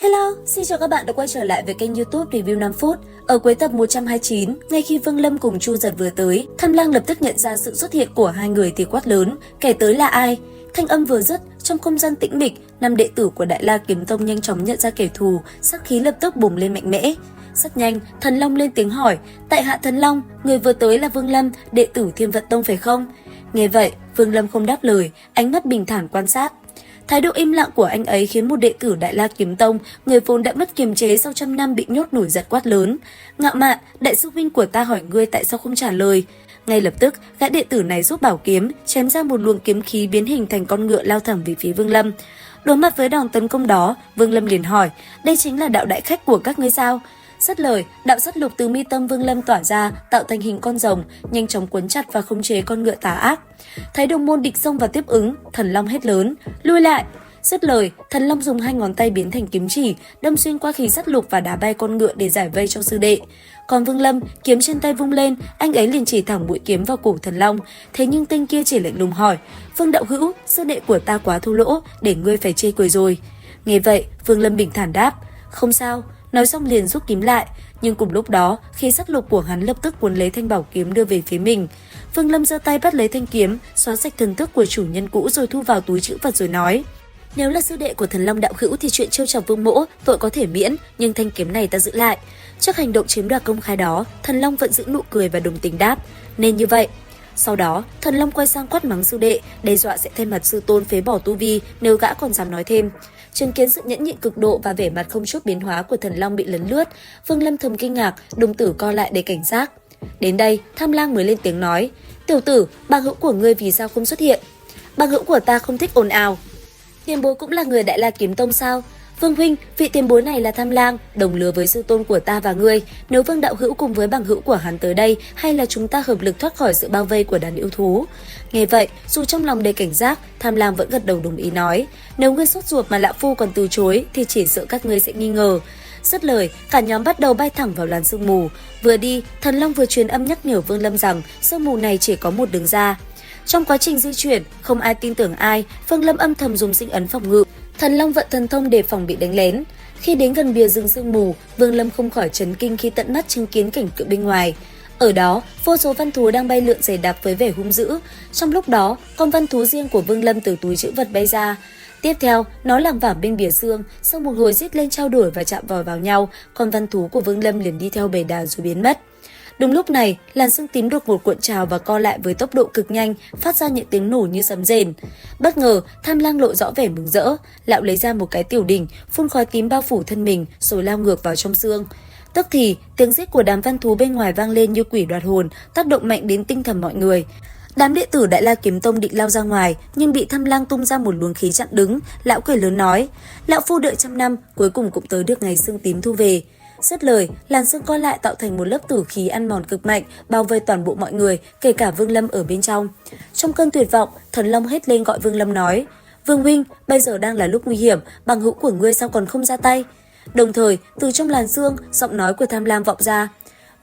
Hello, xin chào các bạn đã quay trở lại với kênh YouTube Review 5 phút. Ở cuối tập 129, ngay khi Vương Lâm cùng Chu Giật vừa tới, Tham Lang lập tức nhận ra sự xuất hiện của hai người thì quát lớn, kẻ tới là ai? Thanh âm vừa dứt, trong không gian tĩnh mịch, 5 đệ tử của Đại La Kiếm Tông nhanh chóng nhận ra kẻ thù, sát khí lập tức bùng lên mạnh mẽ. Rất nhanh, Thần Long lên tiếng hỏi, tại hạ Thần Long, người vừa tới là Vương Lâm, đệ tử Thiên Vận Tông phải không? Nghe vậy, Vương Lâm không đáp lời, ánh mắt bình thản quan sát. Thái độ im lặng của anh ấy khiến một đệ tử Đại La Kiếm Tông, người vốn đã mất kiềm chế sau trăm năm bị nhốt nổi giận quát lớn. Ngạo Mạn, đại sư huynh của ta hỏi ngươi tại sao không trả lời. Ngay lập tức, gã đệ tử này rút bảo kiếm, chém ra một luồng kiếm khí biến hình thành con ngựa lao thẳng về phía Vương Lâm. Đối mặt với đòn tấn công đó, Vương Lâm liền hỏi, đây chính là đạo đại khách của các ngươi sao? Dứt lời, đạo sát lục từ mi tâm Vương Lâm tỏa ra, tạo thành hình con rồng, nhanh chóng quấn chặt và khống chế con ngựa tà ác. Thấy đồng môn địch xông vào tiếp ứng, Thần Long hét lớn, lui lại. Dứt lời, Thần Long dùng hai ngón tay biến thành kiếm chỉ, đâm xuyên qua khí sát lục và đá bay con ngựa để giải vây cho sư đệ. Còn Vương Lâm, kiếm trên tay vung lên, anh ấy liền chỉ thẳng mũi kiếm vào cổ Thần Long. Thế nhưng tên kia chỉ lạnh lùng hỏi, Vương đạo hữu, sư đệ của ta quá thô lỗ, để ngươi phải chê cười rồi. Nghe vậy, Vương Lâm bình thản đáp, không sao. Nói xong liền rút kiếm lại, nhưng cùng lúc đó, khi sát lục của hắn lập tức cuốn lấy thanh bảo kiếm đưa về phía mình. Vương Lâm giơ tay bắt lấy thanh kiếm, xóa sạch thần thức của chủ nhân cũ rồi thu vào túi trữ vật rồi nói: nếu là sư đệ của Thần Long đạo hữu thì chuyện trêu chọc Vương mỗ tội có thể miễn, nhưng thanh kiếm này ta giữ lại. Trước hành động chiếm đoạt công khai đó, Thần Long vẫn giữ nụ cười và đồng tình đáp: nên như vậy. Sau đó, Thần Long quay sang quát mắng sư đệ, đe dọa sẽ thay mặt sư tôn phế bỏ tu vi nếu gã còn dám nói thêm. Chứng kiến sự nhẫn nhịn cực độ và vẻ mặt không chút biến hóa của Thần Long bị lấn lướt, Vương Lâm thầm kinh ngạc, đồng tử co lại để cảnh giác. Đến đây, Tham Lang mới lên tiếng nói, tiểu tử, bằng hữu của ngươi vì sao không xuất hiện? Bằng hữu của ta không thích ồn ào. Tiền bối cũng là người Đại La Kiếm Tông sao? Vương huynh, vị tiền bối này là Tham Lang, đồng lứa với sư tôn của ta và ngươi. Nếu Vương đạo hữu cùng với bằng hữu của hắn tới đây, hay là chúng ta hợp lực thoát khỏi sự bao vây của đàn yêu thú? Nghe vậy, dù trong lòng đầy cảnh giác, Tham Lang vẫn gật đầu đồng ý nói, nếu ngươi sốt ruột mà lão phu còn từ chối, thì chỉ sợ các ngươi sẽ nghi ngờ. Dứt lời, cả nhóm bắt đầu bay thẳng vào làn sương mù. Vừa đi, Thần Long vừa truyền âm nhắc nhở Vương Lâm rằng sương mù này chỉ có một đường ra. Trong quá trình di chuyển, không ai tin tưởng ai, Vương Lâm âm thầm dùng sinh ấn phòng ngự. Thần Long vận thần thông đề phòng bị đánh lén. Khi đến gần bìa rừng sương mù, Vương Lâm không khỏi chấn kinh khi tận mắt chứng kiến cảnh tượng bên ngoài. Ở đó, vô số văn thú đang bay lượn dày đặc với vẻ hung dữ. Trong lúc đó, con văn thú riêng của Vương Lâm từ túi trữ vật bay ra. Tiếp theo, nó lảng vảng bên bìa sương, sau một hồi rít lên trao đổi và chạm vào nhau, con văn thú của Vương Lâm liền đi theo bầy đàn rồi biến mất. Đúng lúc này, làn sương tím đột ngột cuộn trào và co lại với tốc độ cực nhanh, phát ra những tiếng nổ như sấm rền. Bất ngờ, Tham Lang lộ rõ vẻ mừng rỡ, lão lấy ra một cái tiểu đỉnh, phun khói tím bao phủ thân mình, rồi lao ngược vào trong sương. Tức thì, tiếng rít của đám văn thú bên ngoài vang lên như quỷ đoạt hồn, tác động mạnh đến tinh thần mọi người. Đám đệ tử Đại La Kiếm Tông định lao ra ngoài, nhưng bị Tham Lang tung ra một luồng khí chặn đứng. Lão cười lớn nói, lão phu đợi trăm năm, cuối cùng cũng tới được ngày sương tím thu về. Dứt lời, làn sương co lại tạo thành một lớp tử khí ăn mòn cực mạnh, bao vây toàn bộ mọi người, kể cả Vương Lâm ở bên trong. Trong cơn tuyệt vọng, Thần Long hét lên gọi Vương Lâm nói, Vương huynh, bây giờ đang là lúc nguy hiểm, bằng hữu của ngươi sao còn không ra tay? Đồng thời, từ trong làn sương, giọng nói của Tham Lang vọng ra,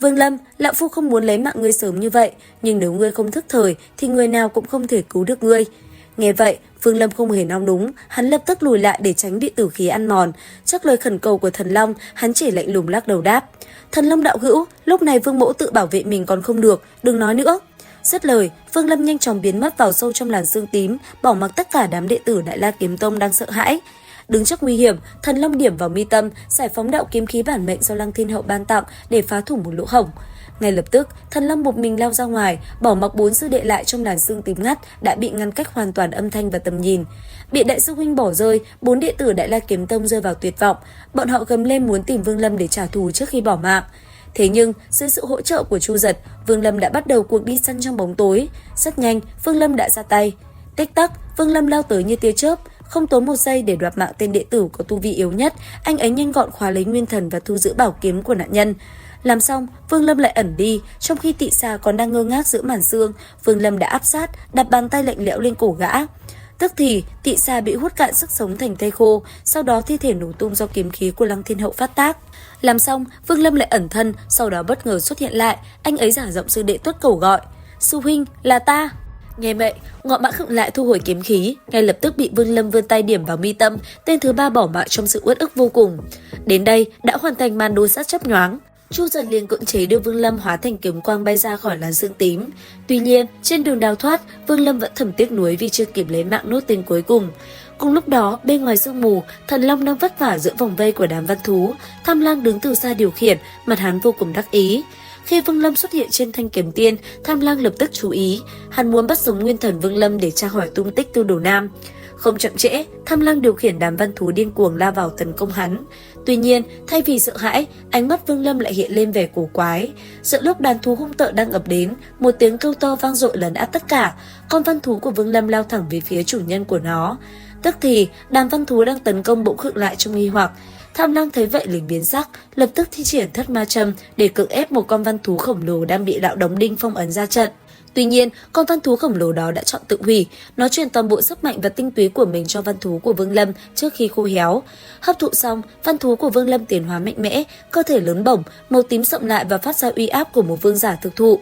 Vương Lâm, lão phu không muốn lấy mạng ngươi sớm như vậy, nhưng nếu ngươi không thức thời, thì người nào cũng không thể cứu được ngươi. Nghe vậy, Vương Lâm không hề nóng đúng, hắn lập tức lùi lại để tránh bị tử khí ăn mòn. Trước lời khẩn cầu của Thần Long, hắn chỉ lạnh lùng lắc đầu đáp, Thần Long đạo hữu, lúc này Vương mỗ tự bảo vệ mình còn không được, đừng nói nữa. Dứt lời, Vương Lâm nhanh chóng biến mất vào sâu trong làn sương tím, bỏ mặc tất cả đám đệ tử Đại La Kiếm Tông đang sợ hãi. Đứng trước nguy hiểm, Thần Long điểm vào mi tâm, giải phóng đạo kiếm khí bản mệnh do Lăng Thiên Hậu ban tặng để phá thủng một lỗ hổng. Ngay lập tức, Thần Long một mình lao ra ngoài, bỏ mặc 4 sư đệ lại trong làn sương tím ngắt đã bị ngăn cách hoàn toàn âm thanh và tầm nhìn. Bị đại sư huynh bỏ rơi, 4 đệ tử Đại La Kiếm Tông rơi vào tuyệt vọng. Bọn họ gầm lên muốn tìm Vương Lâm để trả thù trước khi bỏ mạng. Thế nhưng, dưới sự hỗ trợ của Chu Giật, Vương Lâm đã bắt đầu cuộc đi săn trong bóng tối. Rất nhanh, Vương Lâm đã ra tay. Tích tắc, Vương Lâm lao tới như tia chớp. Không tốn một giây để đoạt mạng tên đệ tử có tu vi yếu nhất, anh ấy nhanh gọn khóa lấy nguyên thần và thu giữ bảo kiếm của nạn nhân. Làm xong, Vương Lâm lại ẩn đi, trong khi Tị Xà còn đang ngơ ngác giữa màn sương, Vương Lâm đã áp sát, đặt bàn tay lạnh lẽo lên cổ gã. Tức thì, Tị Xà bị hút cạn sức sống thành thây khô, sau đó thi thể nổ tung do kiếm khí của Lăng Thiên Hậu phát tác. Làm xong, Vương Lâm lại ẩn thân, sau đó bất ngờ xuất hiện lại, anh ấy giả giọng sư đệ tuốt cổ gọi, sư huynh, là ta. Nghe vậy, Ngọ Mã khựng lại thu hồi kiếm khí, ngay lập tức bị Vương Lâm vươn tay điểm vào mi tâm, tên thứ ba bỏ mạng trong sự uất ức vô cùng. Đến đây đã hoàn thành màn đồ sát chấp nhoáng. Chu Giật liền cưỡng chế đưa Vương Lâm hóa thành kiếm quang bay ra khỏi làn sương tím. Tuy nhiên, trên đường đào thoát, Vương Lâm vẫn thầm tiếc nuối vì chưa kịp lấy mạng nốt tên cuối cùng. Cùng lúc đó, bên ngoài sương mù, Thần Long đang vất vả giữa vòng vây của đám văn thú. Tham Lang đứng từ xa điều khiển, mặt hắn vô cùng đắc ý. Khi Vương Lâm xuất hiện trên thanh kiếm tiên, Tham Lang lập tức chú ý. Hắn muốn bắt sống nguyên thần Vương Lâm để tra hỏi tung tích Tư Đồ Nam. Không chậm trễ, Tham Lang điều khiển đám văn thú điên cuồng lao vào tấn công hắn. Tuy nhiên, thay vì sợ hãi, ánh mắt Vương Lâm lại hiện lên vẻ cổ quái. Giữa lúc đàn thú hung tợn đang ập đến, một tiếng kêu to vang dội lấn át tất cả. Con văn thú của Vương Lâm lao thẳng về phía chủ nhân của nó. Tức thì, đám văn thú đang tấn công bỗng khựng lại trong nghi hoặc. Tham Lang thấy vậy liền biến sắc, lập tức thi triển thất ma châm để cưỡng ép một con văn thú khổng lồ đang bị lão đóng đinh phong ấn ra trận. Tuy nhiên, con văn thú khổng lồ đó đã chọn tự hủy, nó truyền toàn bộ sức mạnh và tinh túy của mình cho văn thú của Vương Lâm trước khi khô héo. Hấp thụ xong, văn thú của Vương Lâm tiến hóa mạnh mẽ, cơ thể lớn bổng, màu tím sậm lại và phát ra uy áp của một vương giả thực thụ.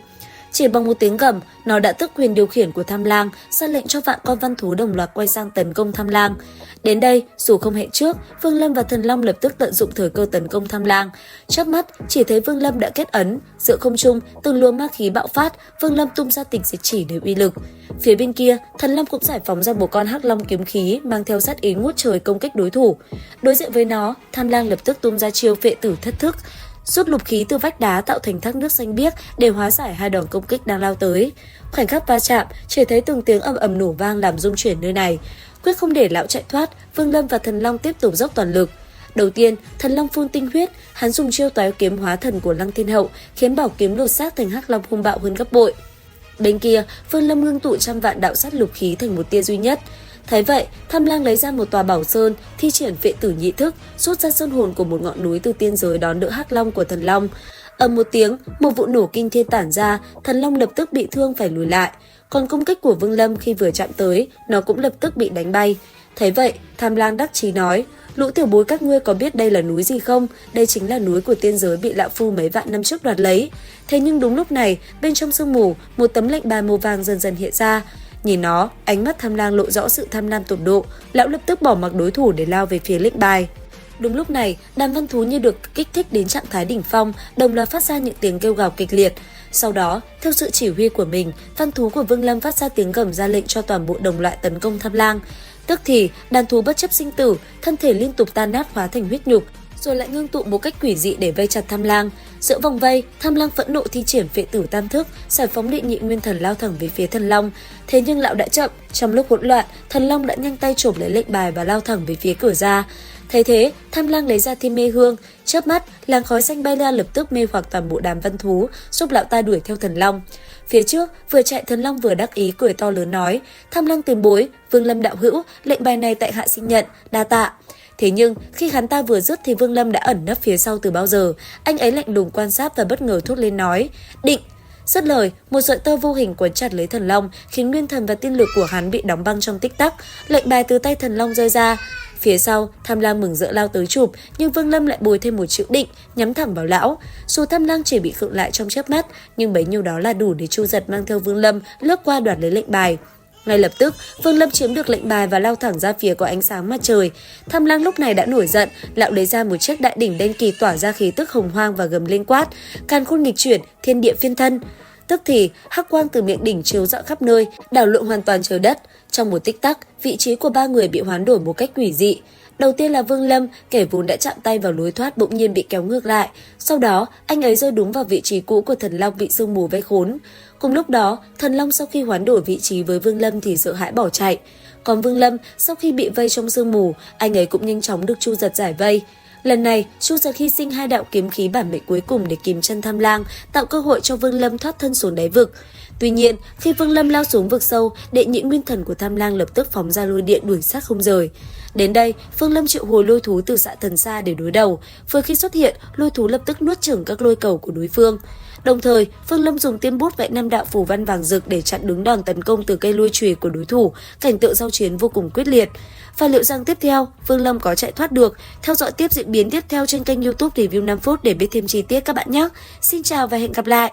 Chỉ bằng một tiếng gầm, nó đã tước quyền điều khiển của Tham Lang, ra lệnh cho vạn con văn thú đồng loạt quay sang tấn công Tham Lang. Đến đây, dù không hẹn trước, Vương Lâm và Thần Long lập tức tận dụng thời cơ tấn công Tham Lang. Chớp mắt, chỉ thấy Vương Lâm đã kết ấn, giữa không trung, từng luồng ma khí bạo phát, Vương Lâm tung ra tịch diệt chỉ để uy lực. Phía bên kia, Thần Long cũng giải phóng ra một con hắc long kiếm khí mang theo sát ý ngút trời công kích đối thủ. Đối diện với nó, Tham Lang lập tức tung ra chiêu Phệ Tử Thất Thức, rút lục khí từ vách đá tạo thành thác nước xanh biếc để hóa giải hai đòn công kích đang lao tới. Khoảnh khắc va chạm, chỉ thấy từng tiếng ầm ầm nổ vang làm rung chuyển nơi này. Quyết không để lão chạy thoát, Vương Lâm và Thần Long tiếp tục dốc toàn lực. Đầu tiên, Thần Long phun tinh huyết, hắn dùng chiêu toái kiếm hóa thần của Lăng Thiên Hậu, khiến bảo kiếm lột xác thành hắc long hung bạo hơn gấp bội. Bên kia, Vương Lâm ngưng tụ trăm vạn đạo sát lục khí thành một tia duy nhất. Thấy vậy, Tham Lang lấy ra một tòa bảo sơn, thi triển Phệ Tử Nhị Thức, rút ra sơn hồn của một ngọn núi từ tiên giới đón đỡ hắc long của Thần Long. Ầm một tiếng, một vụ nổ kinh thiên tản ra, Thần Long lập tức bị thương phải lùi lại. Còn công kích của Vương Lâm khi vừa chạm tới, nó cũng lập tức bị đánh bay. Thấy vậy, Tham Lang đắc chí nói: "Lũ tiểu bối các ngươi có biết đây là núi gì không? Đây chính là núi của tiên giới bị lão phu mấy vạn năm trước đoạt lấy." Thế nhưng đúng lúc này, bên trong sương mù, một tấm lệnh bài màu vàng dần dần hiện ra. Nhìn nó, ánh mắt Tham Lang lộ rõ sự tham lam tột độ, lão lập tức bỏ mặc đối thủ để lao về phía lệnh bài. Đúng lúc này, đám văn thú như được kích thích đến trạng thái đỉnh phong, đồng loạt phát ra những tiếng kêu gào kịch liệt. Sau đó, theo sự chỉ huy của mình, văn thú của Vương Lâm phát ra tiếng gầm ra lệnh cho toàn bộ đồng loại tấn công Tham Lang. Tức thì, đàn thú bất chấp sinh tử, thân thể liên tục tan nát hóa thành huyết nhục, rồi lại ngưng tụ một cách quỷ dị để vây chặt Tham Lang. Giữa vòng vây, Tham Lang phẫn nộ thi triển Phệ Tử Tam Thức, giải phóng đệ nhị nguyên thần lao thẳng về phía Thần Long. Thế nhưng lão đã chậm, trong lúc hỗn loạn, Thần Long đã nhanh tay chộp lấy lệnh bài và lao thẳng về phía cửa ra. Thấy thế, Tham Lang lấy ra Thiên Mê Hương, chớp mắt, làn khói xanh bay ra lập tức mê hoặc toàn bộ đám văn thú, giúp lão ta đuổi theo Thần Long. Phía trước, vừa chạy Thần Long vừa đắc ý cười to lớn nói: "Tham Lang tiền bối, Vương Lâm đạo hữu, lệnh bài này tại hạ xin nhận, đa tạ." Thế nhưng, khi hắn ta vừa dứt thì Vương Lâm đã ẩn nấp phía sau từ bao giờ. Anh ấy lạnh lùng quan sát và bất ngờ thốt lên nói: "Định!" Dứt lời, một sợi tơ vô hình quấn chặt lấy Thần Long, khiến nguyên thần và tiên lực của hắn bị đóng băng trong tích tắc. Lệnh bài từ tay Thần Long rơi ra. Phía sau, Tham Lang mừng rỡ lao tới chụp, nhưng Vương Lâm lại bồi thêm một chữ định, nhắm thẳng vào lão. Dù Tham Lang chỉ bị khựng lại trong chớp mắt, nhưng bấy nhiêu đó là đủ để Chu Giật mang theo Vương Lâm lướt qua đoạt lấy lệnh bài. Ngay lập tức, Vương Lâm chiếm được lệnh bài và lao thẳng ra phía có ánh sáng mặt trời. Tham Lang lúc này đã nổi giận, lão lấy ra một chiếc đại đỉnh đen kỳ tỏa ra khí tức hồng hoang và gầm lên quát: "Càn khôn nghịch chuyển, thiên địa phiên thân!" Tức thì, hắc quang từ miệng đỉnh chiếu rọi khắp nơi, đảo lộn hoàn toàn trời đất. Trong một tích tắc, vị trí của ba người bị hoán đổi một cách quỷ dị. Đầu tiên là Vương Lâm, kẻ vốn đã chạm tay vào lối thoát bỗng nhiên bị kéo ngược lại. Sau đó, anh ấy rơi đúng vào vị trí cũ của Thần Long bị sương mù vây khốn. Cùng lúc đó, Thần Long sau khi hoán đổi vị trí với Vương Lâm thì sợ hãi bỏ chạy. Còn Vương Lâm, sau khi bị vây trong sương mù, anh ấy cũng nhanh chóng được Chu Giật giải vây. Lần này, Chu Giật hy sinh hai đạo kiếm khí bản mệnh cuối cùng để kìm chân Tham Lang, tạo cơ hội cho Vương Lâm thoát thân xuống đáy vực. Tuy nhiên, khi Vương Lâm lao xuống vực sâu, đệ nhị nguyên thần của Tham Lang lập tức phóng ra lôi điện đuổi sát không rời. Đến đây, Vương Lâm triệu hồi lôi thú từ Xạ Thần Sa để đối đầu. Vừa khi xuất hiện, lôi thú lập tức nuốt chửng các lôi cầu của đối phương. Đồng thời, Vương Lâm dùng tiên bút vẽ 5 đạo phù văn vàng rực để chặn đứng đòn tấn công từ cây lôi chùy của đối thủ. Cảnh tượng giao chiến vô cùng quyết liệt. Và liệu rằng tiếp theo, Vương Lâm có chạy thoát được? Theo dõi tiếp diễn biến tiếp theo trên kênh YouTube Review 5 phút để biết thêm chi tiết các bạn nhé. Xin chào và hẹn gặp lại!